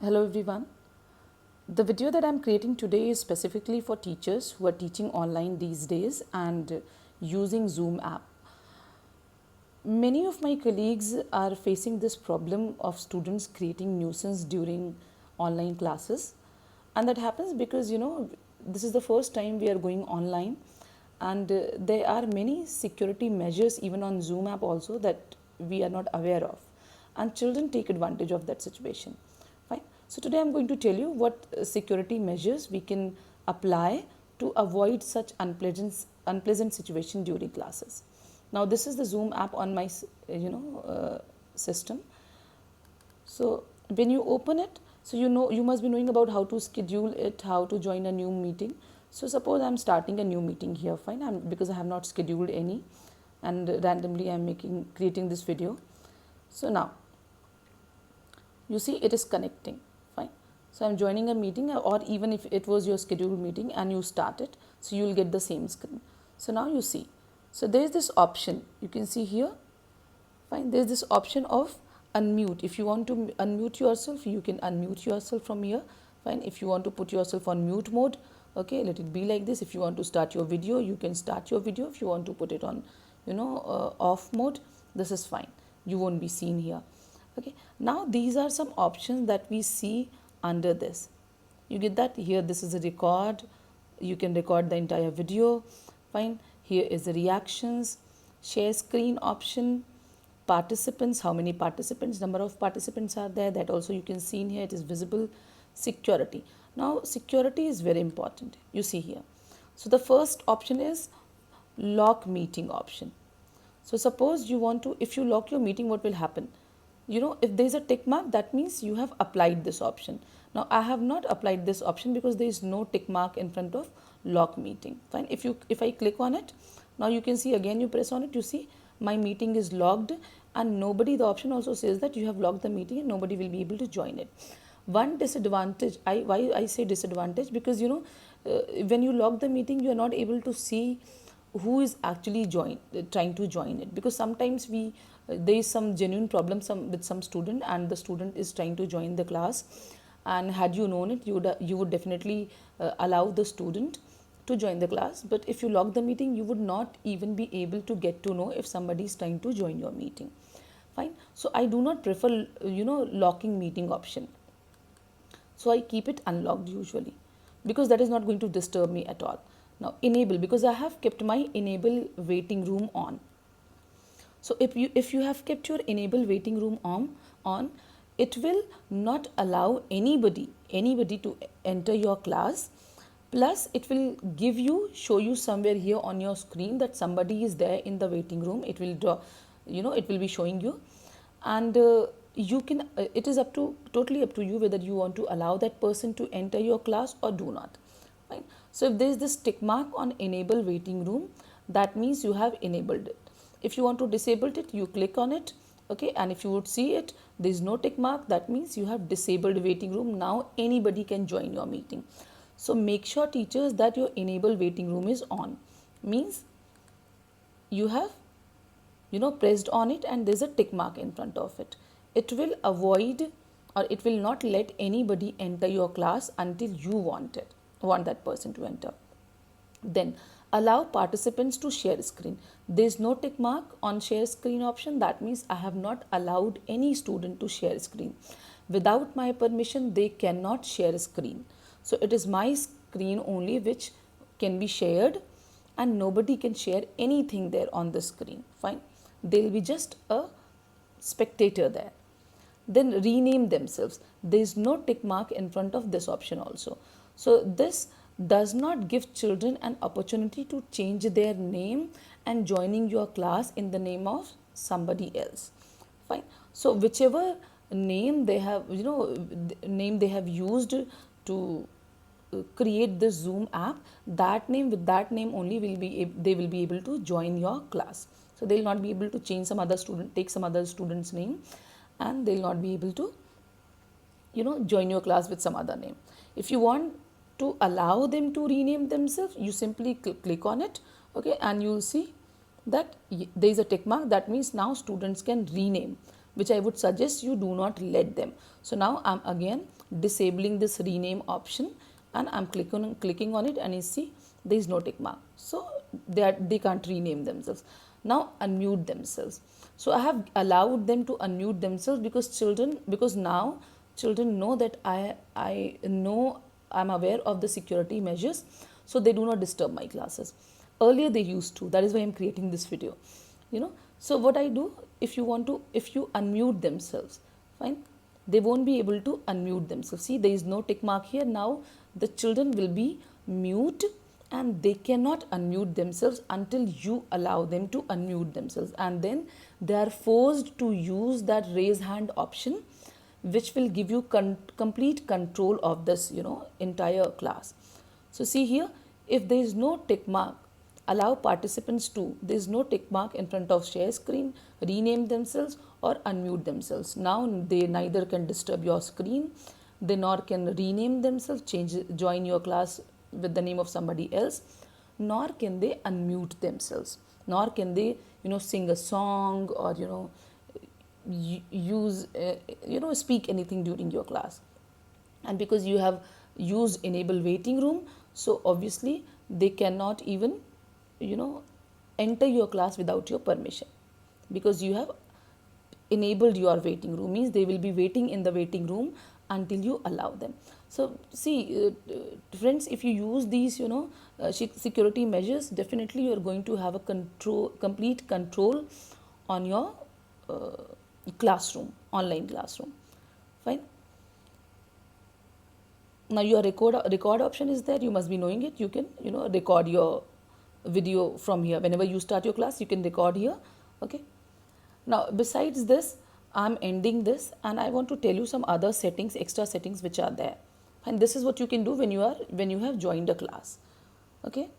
Hello everyone. The video that I'm creating today is specifically for teachers who are teaching online these days and using Zoom app. Many of my colleagues are facing this problem of students creating nuisance during online classes, and that happens because this is the first time we are going online, and there are many security measures even on Zoom app also that we are not aware of, and children take advantage of that situation. Fine. So today I'm going to tell you what security measures we can apply to avoid such unpleasant situation during classes. Now this is the Zoom app on my system. So when you open it, so you must be knowing about how to schedule it, how to join a new meeting. So suppose I'm starting a new meeting here, fine, because I have not scheduled any, and randomly I'm creating this video. So now you see it is connecting, fine. So I'm joining a meeting, or even if it was your scheduled meeting and you start it, so you'll get the same screen. So now you see, so there's this option you can see here, fine. There's this option of unmute. If you want to unmute yourself, you can unmute yourself from here, fine. If you want to put yourself on mute mode, okay, let it be like this. If you want to start your video, you can start your video. If you want to put it on off mode, this is fine, you won't be seen here. Okay, now these are some options that we see under this. You get that here, this is a record, you can record the entire video, fine. Here is the reactions, share screen option, participants, how many participants, number of participants are there, that also you can see in here, it is visible. Security. Now security is very important, you see here. So the first option is lock meeting option. So suppose you want to, if you lock your meeting, what will happen? If there is a tick mark, that means you have applied this option. Now I have not applied this option because there is no tick mark in front of lock meeting, fine. If I click on it, now you can see, again you press on it, you see my meeting is logged, and the option also says that you have logged the meeting and nobody will be able to join it. One disadvantage, why I say disadvantage, because when you log the meeting, you are not able to see who is actually trying to join it, because sometimes there is some genuine problem with some student, and the student is trying to join the class, and had you known it, you would definitely allow the student to join the class. But if you log the meeting, you would not even be able to get to know if somebody is trying to join your meeting, fine. So I do not prefer locking meeting option, so I keep it unlocked usually, because that is not going to disturb me at all. Now enable, because I have kept my enable waiting room on. So if you have kept your enable waiting room on, it will not allow anybody to enter your class. Plus it will show you somewhere here on your screen that somebody is there in the waiting room. It will it will be showing you, and you can it is totally up to you whether you want to allow that person to enter your class or do not, fine. So if there is this tick mark on enable waiting room, that means you have enabled it. If you want to disable it, you click on it, okay, and if you would see it, there is no tick mark, that means you have disabled waiting room. Now anybody can join your meeting. So make sure, teachers, that your enable waiting room is on, means you have pressed on it and there's a tick mark in front of it. It will avoid, or it will not let anybody enter your class until you want that person to enter. Then allow participants to share screen. There is no tick mark on share screen option, that means I have not allowed any student to share screen. Without my permission, they cannot share screen. So it is my screen only which can be shared, and nobody can share anything there on the screen, fine. They will be just a spectator there. Then rename themselves. There is no tick mark in front of this option also. So this does not give children an opportunity to change their name and joining your class in the name of somebody else, fine. So whichever name they have used to create the Zoom app, with that name only they will be able to join your class. So they will not be able to change take some other student's name, and they will not be able to join your class with some other name. If you want to allow them to rename themselves, you simply click on it, okay, and you will see that there is a tick mark. That means now students can rename. which I would suggest you do not let them. So now I'm again disabling this rename option, and I'm clicking on it, and you see there is no tick mark. So they can't rename themselves. Now unmute themselves. So I have allowed them to unmute themselves because now children know that I know, I'm aware of the security measures, so they do not disturb my classes. Earlier they used to. That is why I'm creating this video. So what I do, if you unmute themselves, fine, they won't be able to unmute themselves. See, there is no tick mark here. Now the children will be mute, and they cannot unmute themselves until you allow them to unmute themselves, and then they are forced to use that raise hand option, which will give you complete control of this entire class. So see here, if there is no tick mark, allow participants to, there is no tick mark in front of share screen, rename themselves or unmute themselves. Now they neither can disturb your screen, they nor can rename themselves, join your class with the name of somebody else, nor can they unmute themselves, nor can they sing a song or use speak anything during your class. And because you have used enable waiting room, so obviously they cannot even enter your class without your permission, because you have enabled your waiting room, means they will be waiting in the waiting room until you allow them. So see, friends, if you use these security measures, definitely you are going to have a complete control on your classroom, online classroom. Fine. Now your record option is there. You must be knowing it. You can record your video from here. Whenever you start your class, you can record here. Okay. Now besides this, I'm ending this, and I want to tell you some other settings, extra settings which are there. And this is what you can do when you have joined a class. Okay.